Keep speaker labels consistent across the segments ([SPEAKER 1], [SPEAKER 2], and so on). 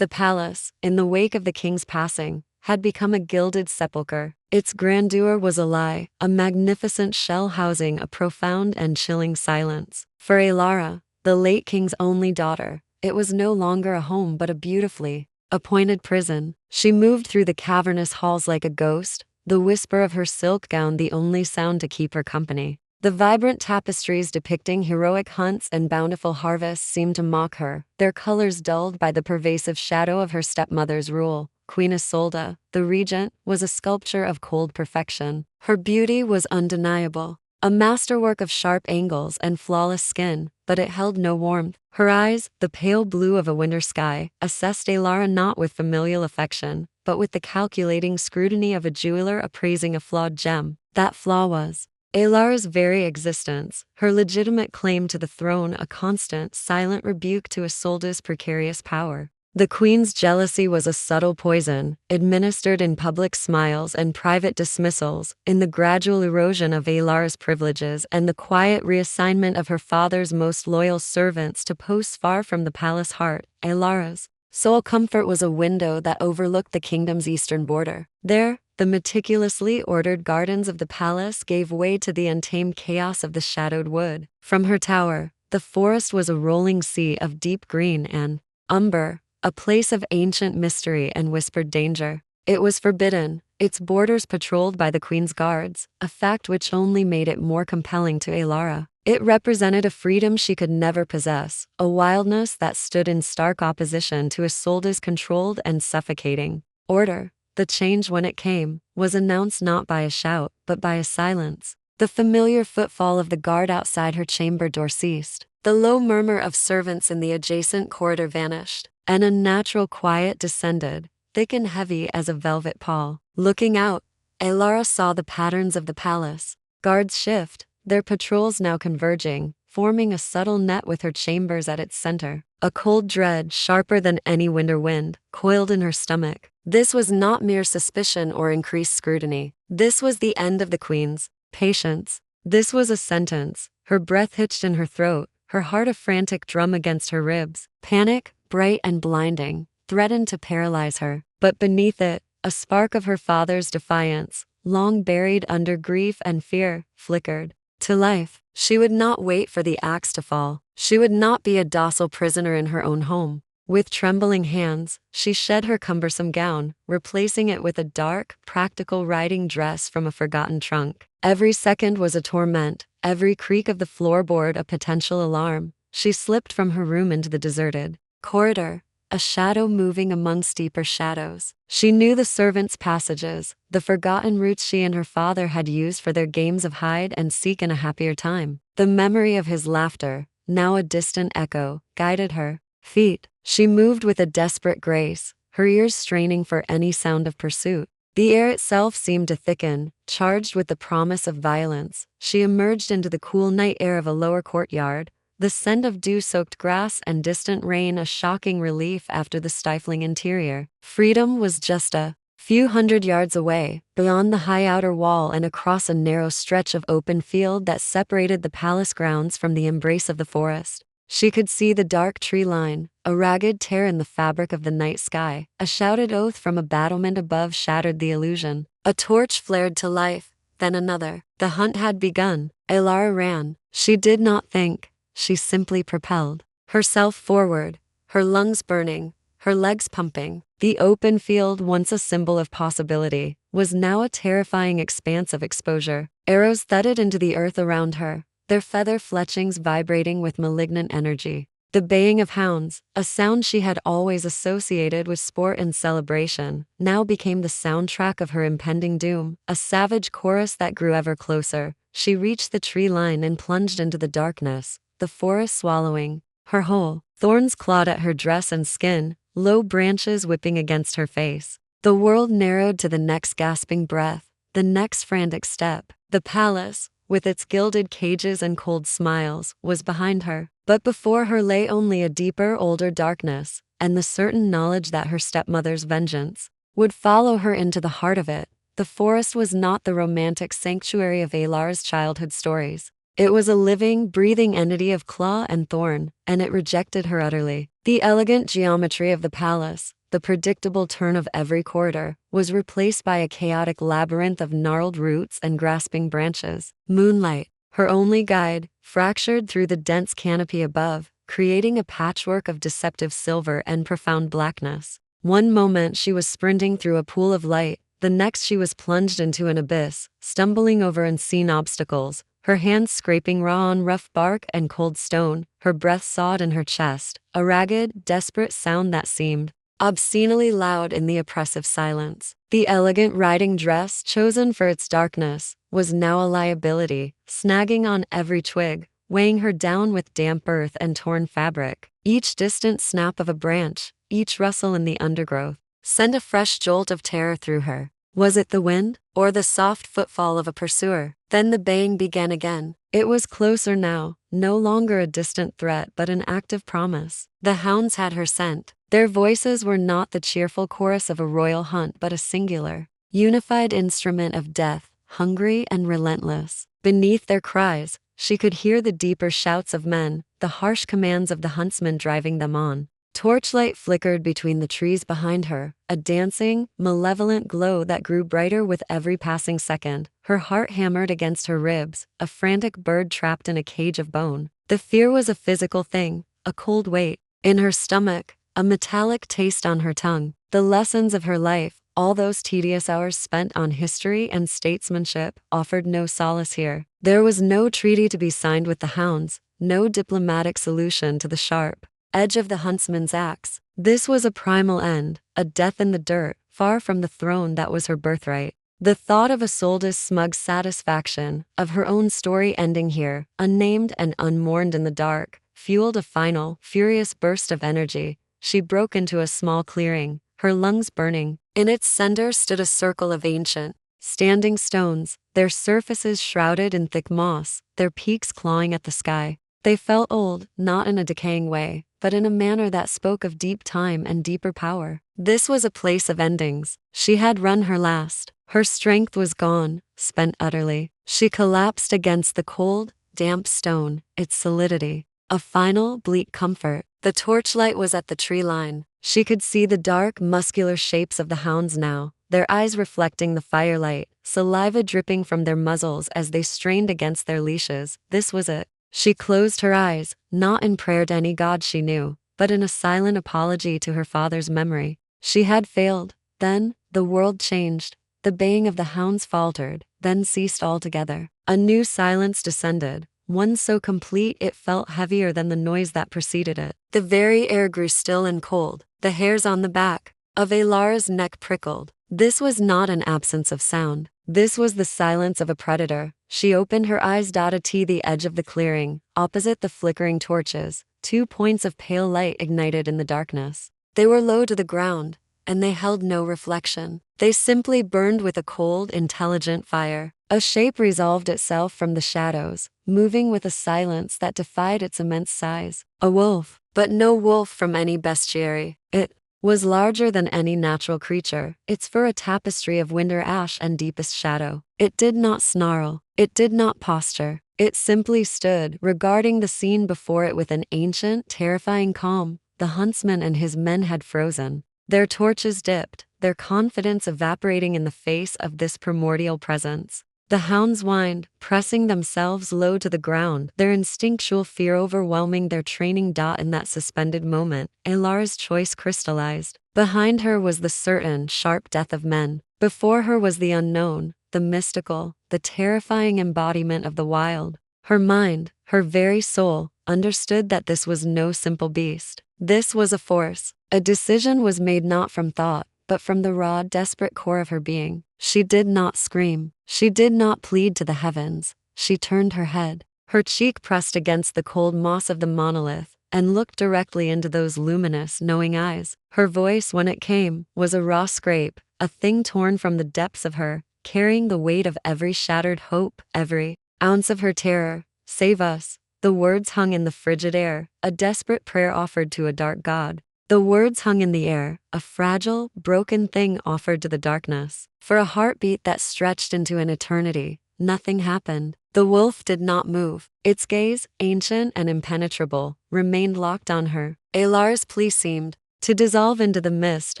[SPEAKER 1] The palace, in the wake of the king's passing, had become a gilded sepulchre. Its grandeur was a lie, a magnificent shell housing a profound and chilling silence. For Elara, the late king's only daughter, it was no longer a home but a beautifully appointed prison. She moved through the cavernous halls like a ghost, the whisper of her silk gown the only sound to keep her company. The vibrant tapestries depicting heroic hunts and bountiful harvests seemed to mock her, their colors dulled by the pervasive shadow of her stepmother's rule. Queen Isolde, the regent, was a sculpture of cold perfection. Her beauty was undeniable, a masterwork of sharp angles and flawless skin, but it held no warmth. Her eyes, the pale blue of a winter sky, assessed Elara not with familial affection, but with the calculating scrutiny of a jeweler appraising a flawed gem. That flaw was Elara's very existence, her legitimate claim to the throne, a constant, silent rebuke to Isolde's precarious power. The queen's jealousy was a subtle poison, administered in public smiles and private dismissals, in the gradual erosion of Elara's privileges and the quiet reassignment of her father's most loyal servants to posts far from the palace heart. Elara's sole comfort was a window that overlooked the kingdom's eastern border. There, the meticulously ordered gardens of the palace gave way to the untamed chaos of the shadowed wood. From her tower, the forest was a rolling sea of deep green and umber, a place of ancient mystery and whispered danger. It was forbidden, its borders patrolled by the queen's guards, a fact which only made it more compelling to Elara. It represented a freedom she could never possess, a wildness that stood in stark opposition to Isolde's controlled and suffocating order. The change, when it came, was announced not by a shout, but by a silence. The familiar footfall of the guard outside her chamber door ceased. The low murmur of servants in the adjacent corridor vanished. An unnatural quiet descended, thick and heavy as a velvet pall. Looking out, Elara saw the patterns of the palace. Guards shift, their patrols now converging, forming a subtle net with her chambers at its center. A cold dread, sharper than any winter wind, coiled in her stomach. This was not mere suspicion or increased scrutiny. This was the end of the queen's patience. This was a sentence. Her breath hitched in her throat, her heart a frantic drum against her ribs. Panic, bright and blinding, threatened to paralyze her. But beneath it, a spark of her father's defiance, long buried under grief and fear, flickered to life. She would not wait for the axe to fall. She would not be a docile prisoner in her own home. With trembling hands, she shed her cumbersome gown, replacing it with a dark, practical riding dress from a forgotten trunk. Every second was a torment, every creak of the floorboard a potential alarm. She slipped from her room into the deserted corridor, a shadow moving among steeper shadows. She knew the servants' passages, the forgotten routes she and her father had used for their games of hide and seek in a happier time. The memory of his laughter, now a distant echo, guided her feet. She moved with a desperate grace, her ears straining for any sound of pursuit. The air itself seemed to thicken, charged with the promise of violence. She emerged into the cool night air of a lower courtyard, the scent of dew-soaked grass and distant rain a shocking relief after the stifling interior. Freedom was just a few hundred yards away, beyond the high outer wall and across a narrow stretch of open field that separated the palace grounds from the embrace of the forest. She could see the dark tree line, a ragged tear in the fabric of the night sky. A shouted oath from a battlement above shattered the illusion. A torch flared to life, then another. The hunt had begun. Elara ran. She did not think. She simply propelled herself forward, her lungs burning, her legs pumping. The open field, once a symbol of possibility, was now a terrifying expanse of exposure. Arrows thudded into the earth around her, their feather fletchings vibrating with malignant energy. The baying of hounds, a sound she had always associated with sport and celebration, now became the soundtrack of her impending doom, a savage chorus that grew ever closer. She reached the tree line and plunged into the darkness, the forest swallowing her whole. Thorns clawed at her dress and skin, low branches whipping against her face. The world narrowed to the next gasping breath, the next frantic step. The palace, with its gilded cages and cold smiles, was behind her. But before her lay only a deeper, older darkness, and the certain knowledge that her stepmother's vengeance would follow her into the heart of it. The forest was not the romantic sanctuary of Elara's childhood stories. It was a living, breathing entity of claw and thorn, and it rejected her utterly. The elegant geometry of the palace, the predictable turn of every corridor, was replaced by a chaotic labyrinth of gnarled roots and grasping branches. Moonlight, her only guide, fractured through the dense canopy above, creating a patchwork of deceptive silver and profound blackness. One moment she was sprinting through a pool of light, the next she was plunged into an abyss, stumbling over unseen obstacles, her hands scraping raw on rough bark and cold stone, her breath sawed in her chest, a ragged, desperate sound that seemed obscenely loud in the oppressive silence. The elegant riding dress, chosen for its darkness, was now a liability, snagging on every twig, weighing her down with damp earth and torn fabric. Each distant snap of a branch, each rustle in the undergrowth, sent a fresh jolt of terror through her. Was it the wind, or the soft footfall of a pursuer? Then the baying began again. It was closer now, no longer a distant threat but an active promise. The hounds had her scent. Their voices were not the cheerful chorus of a royal hunt but a singular, unified instrument of death, hungry and relentless. Beneath their cries, she could hear the deeper shouts of men, the harsh commands of the huntsmen driving them on. Torchlight flickered between the trees behind her, a dancing, malevolent glow that grew brighter with every passing second. Her heart hammered against her ribs, a frantic bird trapped in a cage of bone. The fear was a physical thing, a cold weight in her stomach, a metallic taste on her tongue. The lessons of her life, all those tedious hours spent on history and statesmanship, offered no solace here. There was no treaty to be signed with the hounds, no diplomatic solution to the sharp edge of the huntsman's axe. This was a primal end, a death in the dirt, far from the throne that was her birthright. The thought of Isolde's smug satisfaction, of her own story ending here, unnamed and unmourned in the dark, fueled a final, furious burst of energy. She broke into a small clearing, her lungs burning. In its center stood a circle of ancient, standing stones, their surfaces shrouded in thick moss, their peaks clawing at the sky. They felt old, not in a decaying way, but in a manner that spoke of deep time and deeper power. This was a place of endings. She had run her last. Her strength was gone, spent utterly. She collapsed against the cold, damp stone, its solidity a final, bleak comfort. The torchlight was at the tree line. She could see the dark, muscular shapes of the hounds now, their eyes reflecting the firelight, saliva dripping from their muzzles as they strained against their leashes. This was it. She closed her eyes, not in prayer to any god she knew, but in a silent apology to her father's memory. She had failed. Then, the world changed. The baying of the hounds faltered, then ceased altogether. A new silence descended, one so complete it felt heavier than the noise that preceded it. The very air grew still and cold. The hairs on the back of Elara's neck prickled. This was not an absence of sound. This was the silence of a predator. She opened her eyes to the edge of the clearing, opposite the flickering torches. 2 points of pale light ignited in the darkness. They were low to the ground, and they held no reflection. They simply burned with a cold, intelligent fire. A shape resolved itself from the shadows, moving with a silence that defied its immense size. A wolf, but no wolf from any bestiary. It was larger than any natural creature, its fur a tapestry of winter ash and deepest shadow. It did not snarl, it did not posture. It simply stood, regarding the scene before it with an ancient, terrifying calm. The huntsman and his men had frozen. Their torches dipped, their confidence evaporating in the face of this primordial presence. The hounds whined, pressing themselves low to the ground, their instinctual fear overwhelming their training. In that suspended moment, Elara's choice crystallized. Behind her was the certain, sharp death of men. Before her was the unknown, the mystical, the terrifying embodiment of the wild. Her mind, her very soul, understood that this was no simple beast. This was a force. A decision was made not from thought, but from the raw, desperate core of her being. She did not scream. She did not plead to the heavens. She turned her head, her cheek pressed against the cold moss of the monolith, and looked directly into those luminous, knowing eyes. Her voice, when it came, was a raw scrape, a thing torn from the depths of her, carrying the weight of every shattered hope, every ounce of her terror. Save us. The words hung in the frigid air, a desperate prayer offered to a dark god. The words hung in the air, a fragile, broken thing offered to the darkness. For a heartbeat that stretched into an eternity, nothing happened. The wolf did not move. Its gaze, ancient and impenetrable, remained locked on her. Elara's plea seemed to dissolve into the mist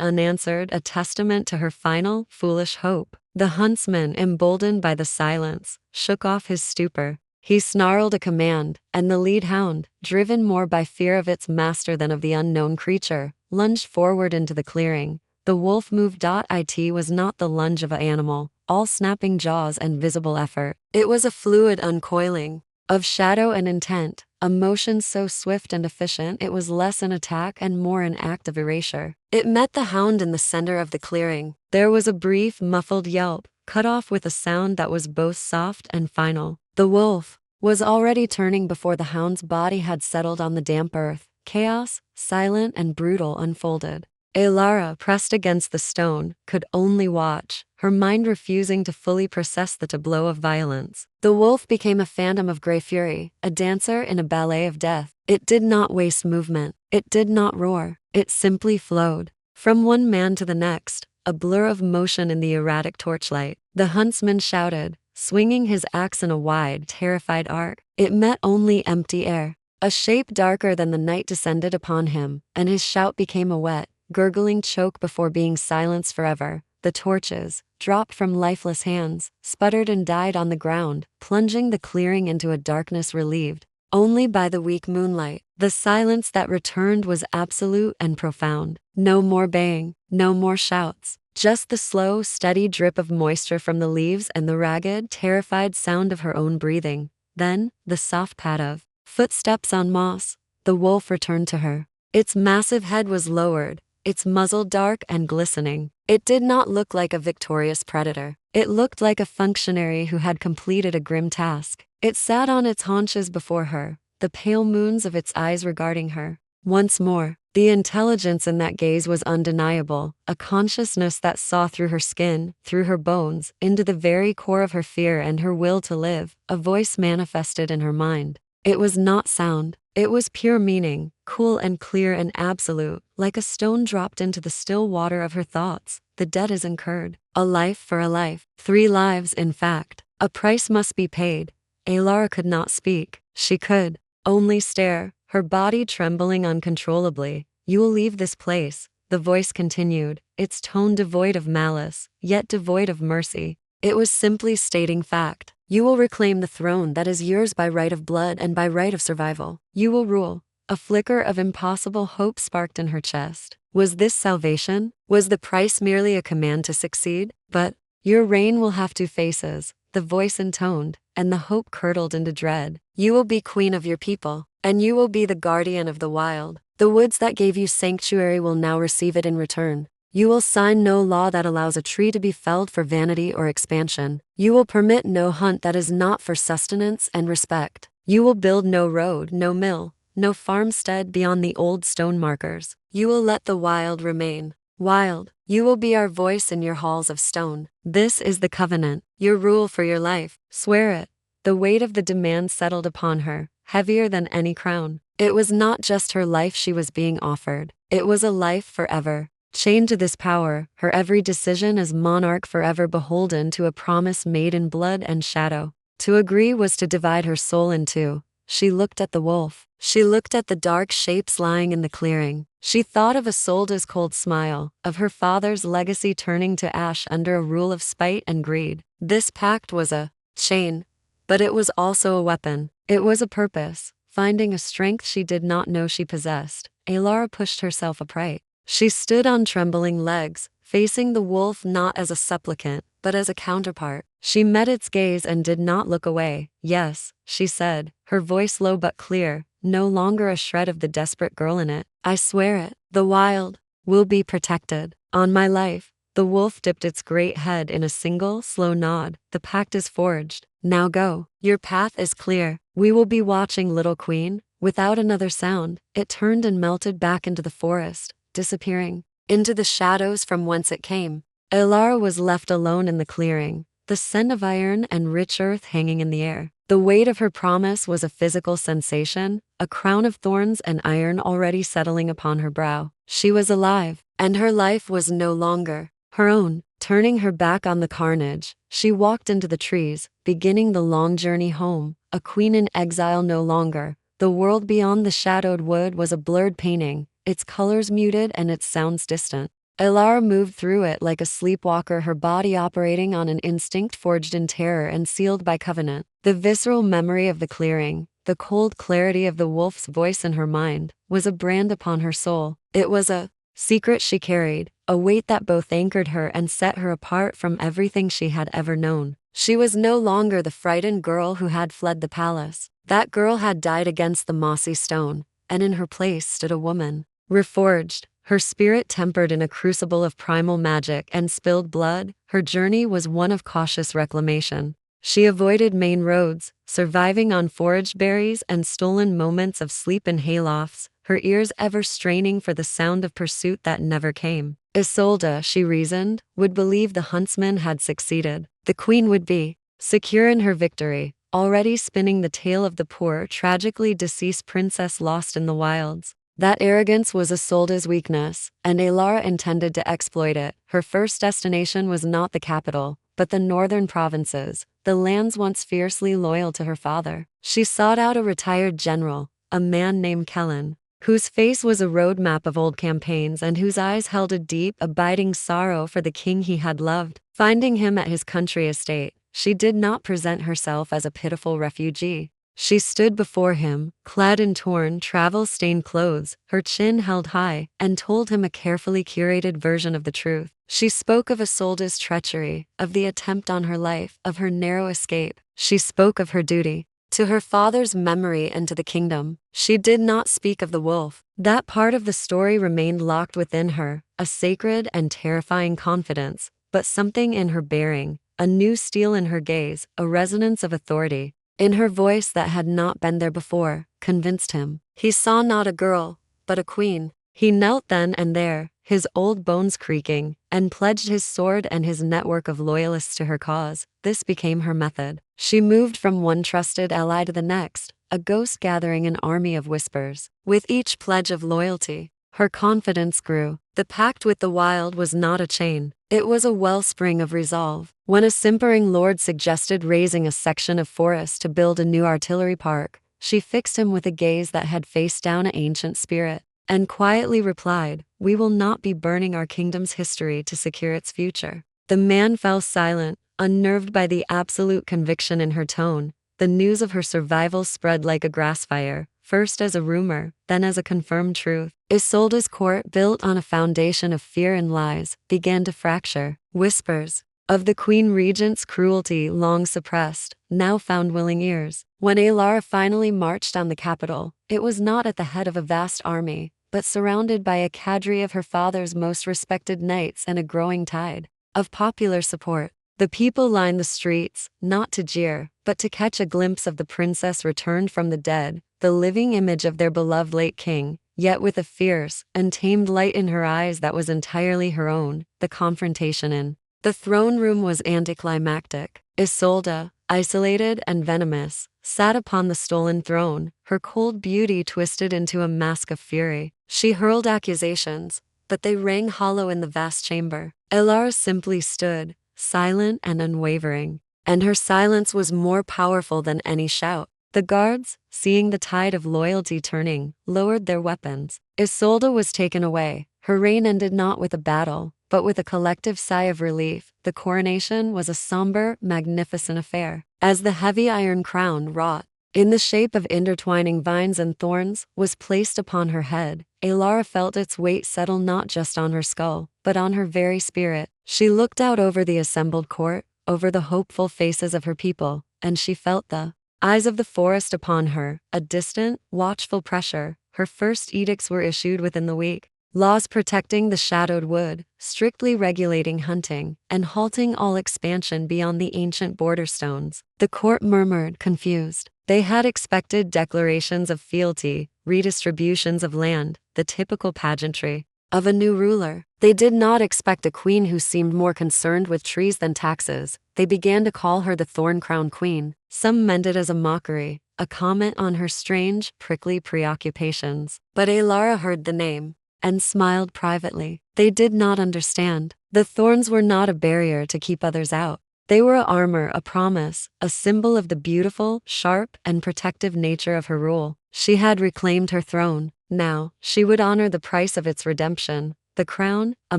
[SPEAKER 1] unanswered, a testament to her final, foolish hope. The huntsman, emboldened by the silence, shook off his stupor. He snarled a command, and the lead hound, driven more by fear of its master than of the unknown creature, lunged forward into the clearing. The wolf moved. It was not the lunge of an animal, all snapping jaws and visible effort. It was a fluid uncoiling of shadow and intent, a motion so swift and efficient it was less an attack and more an act of erasure. It met the hound in the center of the clearing. There was a brief, muffled yelp, cut off with a sound that was both soft and final. The wolf was already turning before the hound's body had settled on the damp earth. Chaos, silent and brutal, unfolded. Elara, pressed against the stone, could only watch, her mind refusing to fully process the tableau of violence. The wolf became a phantom of gray fury, a dancer in a ballet of death. It did not waste movement. It did not roar. It simply flowed. From one man to the next, a blur of motion in the erratic torchlight. The huntsman shouted, swinging his axe in a wide, terrified arc. It met only empty air. A shape darker than the night descended upon him, and his shout became a wet, gurgling choke before being silenced forever. The torches, dropped from lifeless hands, sputtered and died on the ground, plunging the clearing into a darkness relieved only by the weak moonlight. The silence that returned was absolute and profound. No more baying, no more shouts, just the slow, steady drip of moisture from the leaves and the ragged, terrified sound of her own breathing. Then, the soft pad of footsteps on moss. The wolf returned to her. Its massive head was lowered, its muzzle dark and glistening. It did not look like a victorious predator. It looked like a functionary who had completed a grim task. It sat on its haunches before her, the pale moons of its eyes regarding her. Once more, the intelligence in that gaze was undeniable, a consciousness that saw through her skin, through her bones, into the very core of her fear and her will to live. A voice manifested in her mind. It was not sound. It was pure meaning, cool and clear and absolute, like a stone dropped into the still water of her thoughts. The debt is incurred. A life for a life. 3 lives, in fact. A price must be paid. Elara could not speak. She could only stare, her body trembling uncontrollably. You will leave this place, the voice continued, its tone devoid of malice, yet devoid of mercy. It was simply stating fact. You will reclaim the throne that is yours by right of blood and by right of survival. You will rule. A flicker of impossible hope sparked in her chest. Was this salvation? Was the price merely a command to succeed? But your reign will have 2 faces, the voice intoned, and the hope curdled into dread. You will be queen of your people, and you will be the guardian of the wild. The woods that gave you sanctuary will now receive it in return. You will sign no law that allows a tree to be felled for vanity or expansion. You will permit no hunt that is not for sustenance and respect. You will build no road, no mill, no farmstead beyond the old stone markers. You will let the wild remain wild. You will be our voice in your halls of stone. This is the covenant, your rule for your life. Swear it. The weight of the demand settled upon her, heavier than any crown. It was not just her life she was being offered. It was a life forever. Chained to this power, her every decision as monarch forever beholden to a promise made in blood and shadow. To agree was to divide her soul in 2. She looked at the wolf. She looked at the dark shapes lying in the clearing. She thought of Isolde's cold smile, of her father's legacy turning to ash under a rule of spite and greed. This pact was a chain, but it was also a weapon. It was a purpose, finding a strength she did not know she possessed. Elara pushed herself upright. She stood on trembling legs, facing the wolf not as a supplicant, but as a counterpart. She met its gaze and did not look away. Yes, she said, her voice low but clear, no longer a shred of the desperate girl in it. I swear it. The wild will be protected. On my life. The wolf dipped its great head in a single, slow nod. The pact is forged. Now go. Your path is clear. We will be watching, little queen. Without another sound, it turned and melted back into the forest, disappearing into the shadows from whence it came. Elara was left alone in the clearing, the scent of iron and rich earth hanging in the air. The weight of her promise was a physical sensation, a crown of thorns and iron already settling upon her brow. She was alive, and her life was no longer her own. Turning her back on the carnage, she walked into the trees, beginning the long journey home, a queen in exile no longer. The world beyond the shadowed wood was a blurred painting, its colors muted and its sounds distant. Elara moved through it like a sleepwalker, her body operating on an instinct forged in terror and sealed by covenant. The visceral memory of the clearing, the cold clarity of the wolf's voice in her mind, was a brand upon her soul. It was a secret she carried, a weight that both anchored her and set her apart from everything she had ever known. She was no longer the frightened girl who had fled the palace. That girl had died against the mossy stone, and in her place stood a woman, reforged, her spirit tempered in a crucible of primal magic and spilled blood. Her journey was one of cautious reclamation. She avoided main roads, surviving on foraged berries and stolen moments of sleep in haylofts, her ears ever straining for the sound of pursuit that never came. Isolde, she reasoned, would believe the huntsman had succeeded. The queen would be secure in her victory, already spinning the tale of the poor, tragically deceased princess lost in the wilds. That arrogance was Isolde's weakness, and Elara intended to exploit it. Her first destination was not the capital, but the northern provinces, the lands once fiercely loyal to her father. She sought out a retired general, a man named Kellen, whose face was a roadmap of old campaigns and whose eyes held a deep, abiding sorrow for the king he had loved. Finding him at his country estate, she did not present herself as a pitiful refugee. She stood before him, clad in torn, travel-stained clothes, her chin held high, and told him a carefully curated version of the truth. She spoke of Isolde's treachery, of the attempt on her life, of her narrow escape. She spoke of her duty to her father's memory and to the kingdom. She did not speak of the wolf. That part of the story remained locked within her, a sacred and terrifying confidence, but something in her bearing, a new steel in her gaze, a resonance of authority in her voice that had not been there before, convinced him. He saw not a girl, but a queen. He knelt then and there, his old bones creaking, and pledged his sword and his network of loyalists to her cause. This became her method. She moved from one trusted ally to the next, a ghost gathering an army of whispers. With each pledge of loyalty, her confidence grew. The pact with the wild was not a chain. It was a wellspring of resolve. When a simpering lord suggested razing a section of forest to build a new artillery park, she fixed him with a gaze that had faced down an ancient spirit, and quietly replied, "We will not be burning our kingdom's history to secure its future." The man fell silent, unnerved by the absolute conviction in her tone. The news of her survival spread like a grass fire, first as a rumor, then as a confirmed truth. Isolde's court, built on a foundation of fear and lies, began to fracture. Whispers of the queen regent's cruelty, long suppressed, now found willing ears. When Elara finally marched on the capital, it was not at the head of a vast army, but surrounded by a cadre of her father's most respected knights and a growing tide of popular support. The people lined the streets, not to jeer, but to catch a glimpse of the princess returned from the dead, the living image of their beloved late king, yet with a fierce, untamed light in her eyes that was entirely her own. The confrontation in the throne room was anticlimactic. Isolde, isolated and venomous, sat upon the stolen throne, her cold beauty twisted into a mask of fury. She hurled accusations, but they rang hollow in the vast chamber. Elara simply stood, silent and unwavering, and her silence was more powerful than any shout. The guards, seeing the tide of loyalty turning, lowered their weapons. Isolde was taken away. Her reign ended not with a battle, but with a collective sigh of relief. The coronation was a somber, magnificent affair. As the heavy iron crown, wrought in the shape of intertwining vines and thorns, was placed upon her head, Elara felt its weight settle not just on her skull, but on her very spirit. She looked out over the assembled court, over the hopeful faces of her people, and she felt the eyes of the forest upon her, a distant, watchful pressure. Her first edicts were issued within the week. Laws protecting the shadowed wood, strictly regulating hunting, and halting all expansion beyond the ancient border stones. The court murmured, confused. They had expected declarations of fealty, redistributions of land, the typical pageantry of a new ruler. They did not expect a queen who seemed more concerned with trees than taxes. They began to call her the thorn-crowned queen. Some meant it as a mockery, a comment on her strange, prickly preoccupations. But Elara heard the name. and smiled privately. They did not understand. The thorns were not a barrier to keep others out. They were a armor, a promise, a symbol of the beautiful, sharp, and protective nature of her rule. She had reclaimed her throne. Now, she would honor the price of its redemption. The crown, a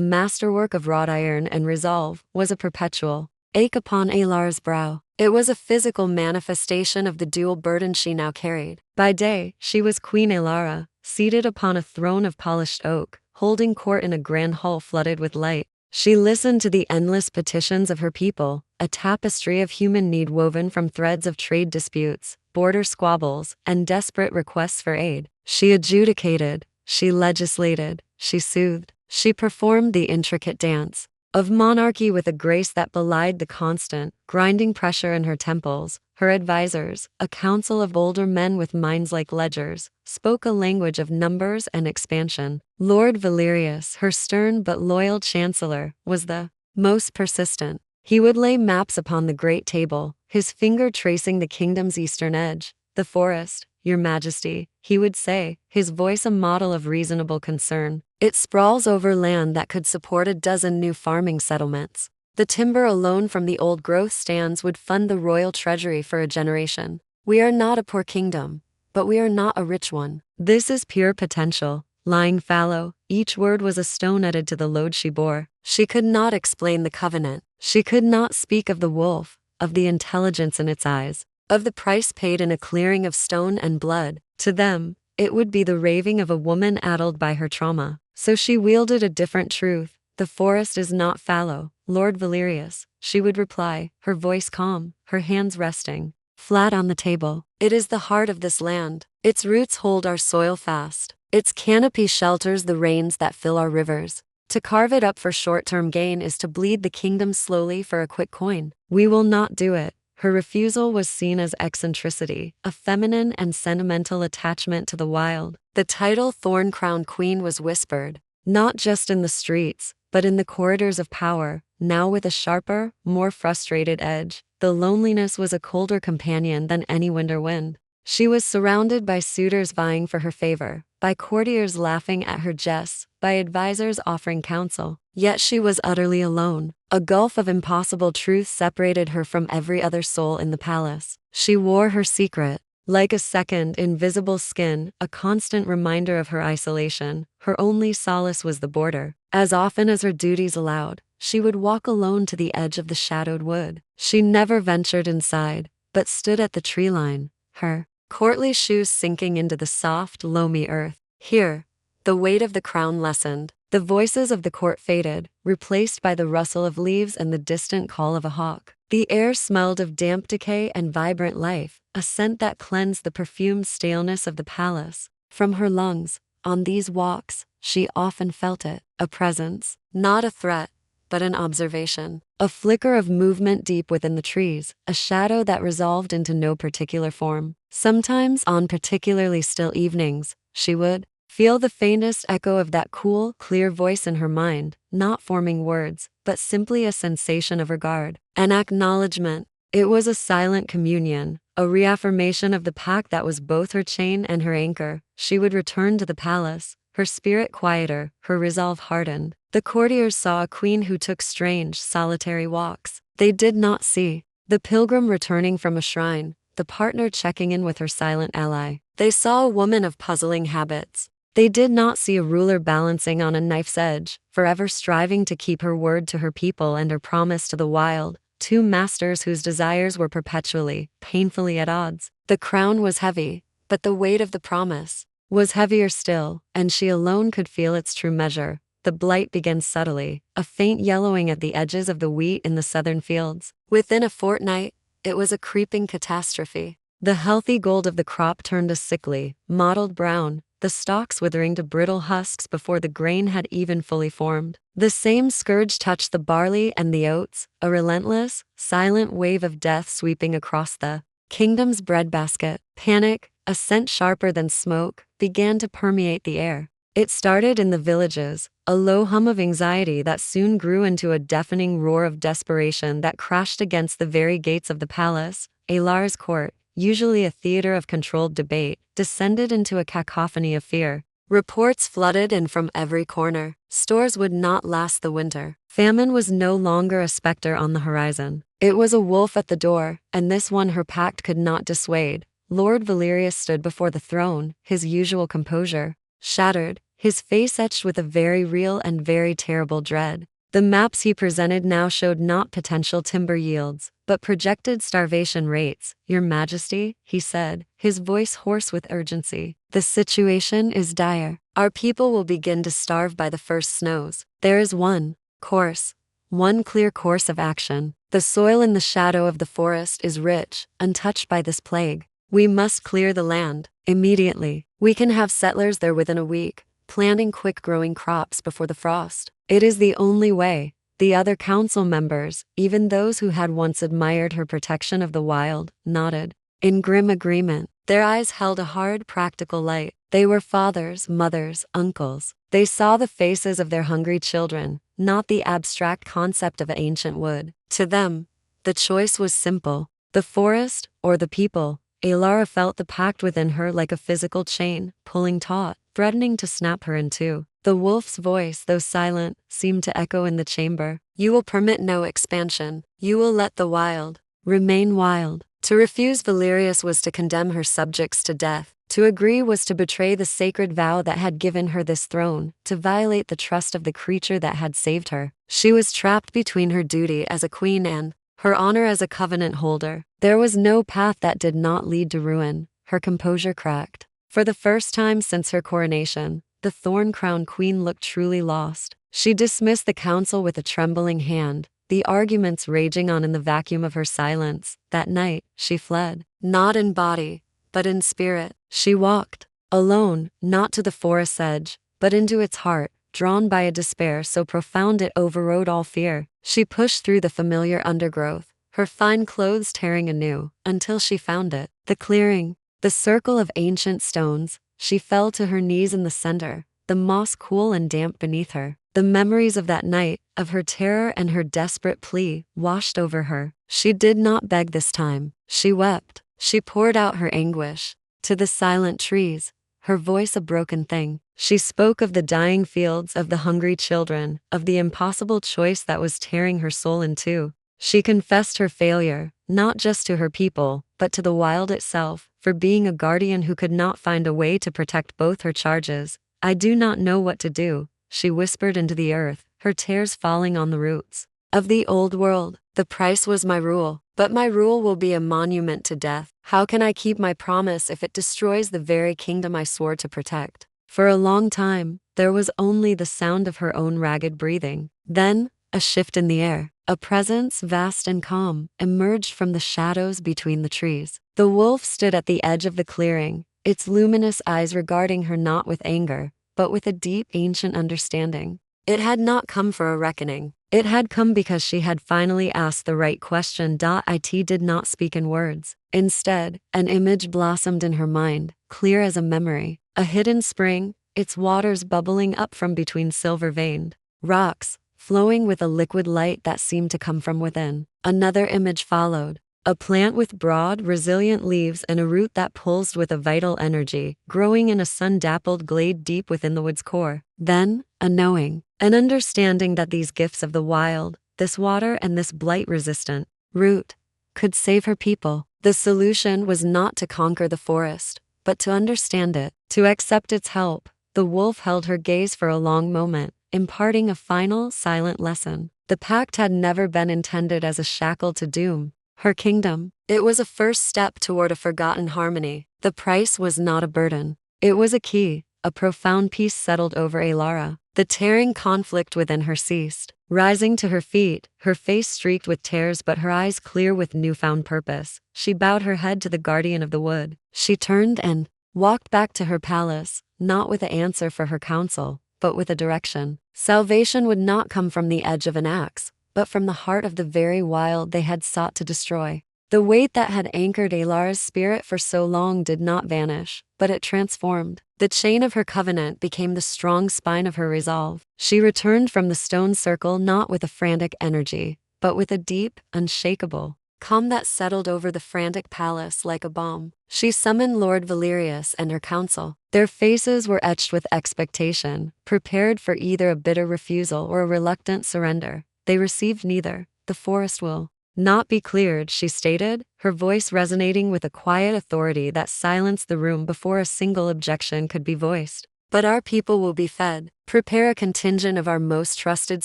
[SPEAKER 1] masterwork of wrought iron and resolve, was a perpetual ache upon Elara's brow. It was a physical manifestation of the dual burden she now carried. By day, she was Queen Elara, seated upon a throne of polished oak, holding court in a grand hall flooded with light. She listened to the endless petitions of her people, a tapestry of human need woven from threads of trade disputes, border squabbles, and desperate requests for aid. She adjudicated, she legislated, she soothed, she performed the intricate dance of monarchy with a grace that belied the constant, grinding pressure in her temples. Her advisors, a council of older men with minds like ledgers, spoke a language of numbers and expansion. Lord Valerius, her stern but loyal chancellor, was the most persistent. He would lay maps upon the great table, his finger tracing the kingdom's eastern edge. The forest, your majesty, he would say, his voice a model of reasonable concern. It sprawls over land that could support a dozen new farming settlements. The timber alone from the old growth stands would fund the royal treasury for a generation. We are not a poor kingdom, but we are not a rich one. This is pure potential. Lying fallow, each word was a stone added to the load she bore. She could not explain the covenant. She could not speak of the wolf, of the intelligence in its eyes, of the price paid in a clearing of stone and blood. To them, it would be the raving of a woman addled by her trauma. So she wielded a different truth. The forest is not fallow, Lord Valerius, she would reply, her voice calm, her hands resting flat on the table. It is the heart of this land. Its roots hold our soil fast. Its canopy shelters the rains that fill our rivers. To carve it up for short-term gain is to bleed the kingdom slowly for a quick coin. We will not do it. Her refusal was seen as eccentricity, a feminine and sentimental attachment to the wild. The title Thorn-Crowned Queen was whispered, not just in the streets, but in the corridors of power, now with a sharper, more frustrated edge. The loneliness was a colder companion than any winter wind. She was surrounded by suitors vying for her favor, by courtiers laughing at her jests, by advisors offering counsel. Yet she was utterly alone. A gulf of impossible truth separated her from every other soul in the palace. She wore her secret, like a second, invisible skin, a constant reminder of her isolation. Her only solace was the border. As often as her duties allowed, she would walk alone to the edge of the shadowed wood. She never ventured inside, but stood at the tree line, her courtly shoes sinking into the soft, loamy earth. Here, the weight of the crown lessened. The voices of the court faded, replaced by the rustle of leaves and the distant call of a hawk. The air smelled of damp decay and vibrant life, a scent that cleansed the perfumed staleness of the palace. From her lungs, on these walks, she often felt it, a presence, not a threat, but an observation. A flicker of movement deep within the trees, a shadow that resolved into no particular form. Sometimes, on particularly still evenings, she would feel the faintest echo of that cool, clear voice in her mind, not forming words, but simply a sensation of regard, an acknowledgement. It was a silent communion, a reaffirmation of the pact that was both her chain and her anchor. She would return to the palace, her spirit quieter, her resolve hardened. The courtiers saw a queen who took strange, solitary walks. They did not see the pilgrim returning from a shrine, the partner checking in with her silent ally. They saw a woman of puzzling habits. They did not see a ruler balancing on a knife's edge, forever striving to keep her word to her people and her promise to the wild. Two masters whose desires were perpetually, painfully at odds. The crown was heavy, but the weight of the promise was heavier still, and she alone could feel its true measure. The blight began subtly, a faint yellowing at the edges of the wheat in the southern fields. Within a fortnight, it was a creeping catastrophe. The healthy gold of the crop turned a sickly, mottled brown, the stalks withering to brittle husks before the grain had even fully formed. The same scourge touched the barley and the oats, a relentless, silent wave of death sweeping across the kingdom's breadbasket. Panic, a scent sharper than smoke, began to permeate the air. It started in the villages, a low hum of anxiety that soon grew into a deafening roar of desperation that crashed against the very gates of the palace. Elara's court, usually a theater of controlled debate, descended into a cacophony of fear. Reports flooded in from every corner. Stores would not last the winter. Famine was no longer a specter on the horizon. It was a wolf at the door, and this one her pact could not dissuade. Lord Valerius stood before the throne, his usual composure shattered, his face etched with a very real and very terrible dread. The maps he presented now showed not potential timber yields, but projected starvation rates. "Your Majesty," he said, his voice hoarse with urgency, "the situation is dire. Our people will begin to starve by the first snows. There is one clear course of action. The soil in the shadow of the forest is rich, untouched by this plague. We must clear the land immediately. We can have settlers there within a week, planting quick-growing crops before the frost. It is the only way." The other council members, even those who had once admired her protection of the wild, nodded in grim agreement. Their eyes held a hard, practical light. They were fathers, mothers, uncles. They saw the faces of their hungry children, not the abstract concept of ancient wood. To them, the choice was simple: the forest or the people. Elara felt the pact within her like a physical chain, pulling taut, threatening to snap her in two. The wolf's voice, though silent, seemed to echo in the chamber. "You will permit no expansion. You will let the wild remain wild." To refuse Valerius was to condemn her subjects to death. To agree was to betray the sacred vow that had given her this throne, to violate the trust of the creature that had saved her. She was trapped between her duty as a queen and her honor as a covenant holder. There was no path that did not lead to ruin. Her composure cracked. For the first time since her coronation, the thorn-crowned queen looked truly lost. She dismissed the council with a trembling hand, the arguments raging on in the vacuum of her silence. That night, she fled, not in body, but in spirit. She walked, alone, not to the forest's edge, but into its heart, drawn by a despair so profound it overrode all fear. She pushed through the familiar undergrowth, her fine clothes tearing anew, until she found it. The clearing, the circle of ancient stones. She fell to her knees in the center, the moss cool and damp beneath her. The memories of that night, of her terror and her desperate plea, washed over her. She did not beg this time. She wept. She poured out her anguish. To the silent trees, her voice a broken thing. She spoke of the dying fields, of the hungry children, of the impossible choice that was tearing her soul in two. She confessed her failure, not just to her people, but to the wild itself, for being a guardian who could not find a way to protect both her charges. "I do not know what to do," she whispered into the earth, her tears falling on the roots of the old world. "The price was my rule, but my rule will be a monument to death. How can I keep my promise if it destroys the very kingdom I swore to protect?" For a long time, there was only the sound of her own ragged breathing. Then, a shift in the air. A presence, vast and calm, emerged from the shadows between the trees. The wolf stood at the edge of the clearing, its luminous eyes regarding her not with anger, but with a deep ancient understanding. It had not come for a reckoning. It had come because she had finally asked the right question. It did not speak in words. Instead, an image blossomed in her mind, clear as a memory. A hidden spring, its waters bubbling up from between silver-veined rocks, flowing with a liquid light that seemed to come from within. Another image followed. A plant with broad, resilient leaves and a root that pulsed with a vital energy, growing in a sun-dappled glade deep within the wood's core. Then, a knowing, an understanding that these gifts of the wild, this water and this blight-resistant root, could save her people. The solution was not to conquer the forest, but to understand it, to accept its help. The wolf held her gaze for a long moment, imparting a final, silent lesson. The pact had never been intended as a shackle to doom her kingdom. It was a first step toward a forgotten harmony. The price was not a burden. It was a key. A profound peace settled over Elara. The tearing conflict within her ceased. Rising to her feet, her face streaked with tears but her eyes clear with newfound purpose, she bowed her head to the guardian of the wood. She turned and walked back to her palace, not with an answer for her counsel, but with a direction. Salvation would not come from the edge of an axe, but from the heart of the very wild they had sought to destroy. The weight that had anchored Elara's spirit for so long did not vanish, but it transformed. The chain of her covenant became the strong spine of her resolve. She returned from the stone circle not with a frantic energy, but with a deep, unshakable calm that settled over the frantic palace like a balm. She summoned Lord Valerius and her council. Their faces were etched with expectation, prepared for either a bitter refusal or a reluctant surrender. They received neither. The forest will not be cleared, she stated, her voice resonating with a quiet authority that silenced the room before a single objection could be voiced. But our people will be fed. Prepare a contingent of our most trusted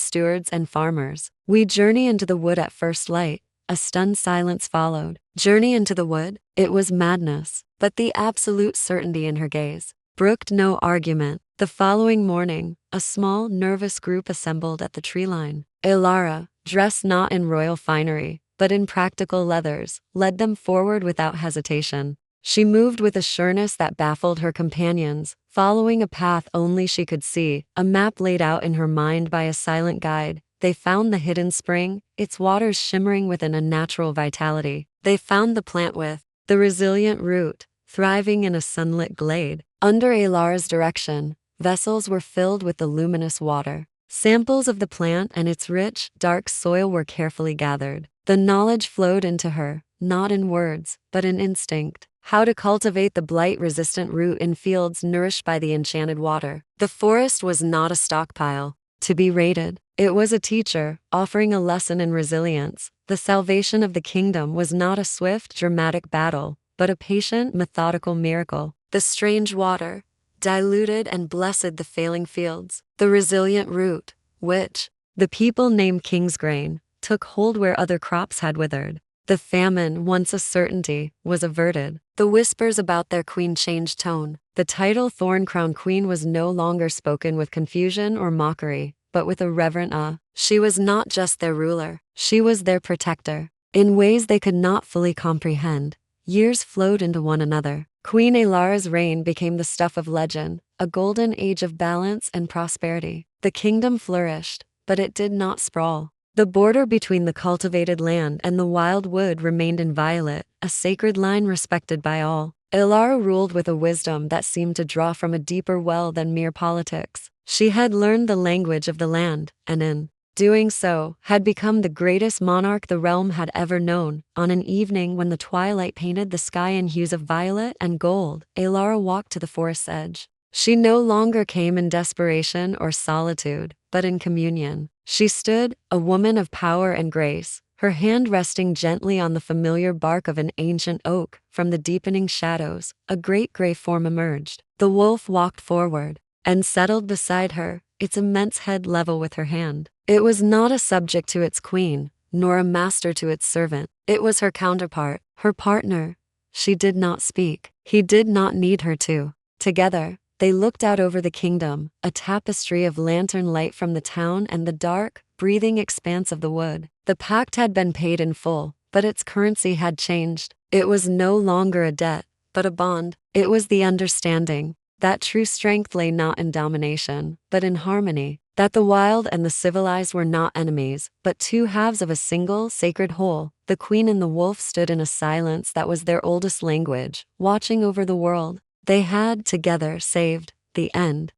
[SPEAKER 1] stewards and farmers. We journey into the wood at first light. A stunned silence followed. Journey into the wood? It was madness, but the absolute certainty in her gaze brooked no argument. The following morning, a small, nervous group assembled at the tree line. Elara, dressed not in royal finery, but in practical leathers, led them forward without hesitation. She moved with a sureness that baffled her companions, following a path only she could see, a map laid out in her mind by a silent guide. They found the hidden spring, its waters shimmering with an unnatural vitality. They found the plant with the resilient root, thriving in a sunlit glade. Under Elara's direction, vessels were filled with the luminous water. Samples of the plant and its rich, dark soil were carefully gathered. The knowledge flowed into her, not in words, but in instinct. How to cultivate the blight-resistant root in fields nourished by the enchanted water. The forest was not a stockpile to be raided. It was a teacher, offering a lesson in resilience. The salvation of the kingdom was not a swift, dramatic battle, but a patient, methodical miracle. The strange water diluted and blessed the failing fields. The resilient root, which the people named King's grain, took hold where other crops had withered. The famine, once a certainty, was averted. The whispers about their queen changed tone. The title Thorn-Crowned Queen was no longer spoken with confusion or mockery, but with a reverent awe. She was not just their ruler, she was their protector. In ways they could not fully comprehend, years flowed into one another. Queen Elara's reign became the stuff of legend, a golden age of balance and prosperity. The kingdom flourished, but it did not sprawl. The border between the cultivated land and the wild wood remained inviolate, a sacred line respected by all. Elara ruled with a wisdom that seemed to draw from a deeper well than mere politics. She had learned the language of the land, and in doing so, had become the greatest monarch the realm had ever known. On an evening when the twilight painted the sky in hues of violet and gold, Elara walked to the forest's edge. She no longer came in desperation or solitude, but in communion. She stood, a woman of power and grace, her hand resting gently on the familiar bark of an ancient oak. From the deepening shadows, a great gray form emerged. The wolf walked forward and settled beside her, its immense head level with her hand. It was not a subject to its queen, nor a master to its servant. It was her counterpart, her partner. She did not speak. He did not need her to. Together, they looked out over the kingdom, a tapestry of lantern light from the town and the dark, breathing expanse of the wood. The pact had been paid in full, but its currency had changed. It was no longer a debt, but a bond. It was the understanding that true strength lay not in domination, but in harmony. That the wild and the civilized were not enemies, but two halves of a single, sacred whole. The queen and the wolf stood in a silence that was their oldest language, watching over the world. They had, together, saved the end.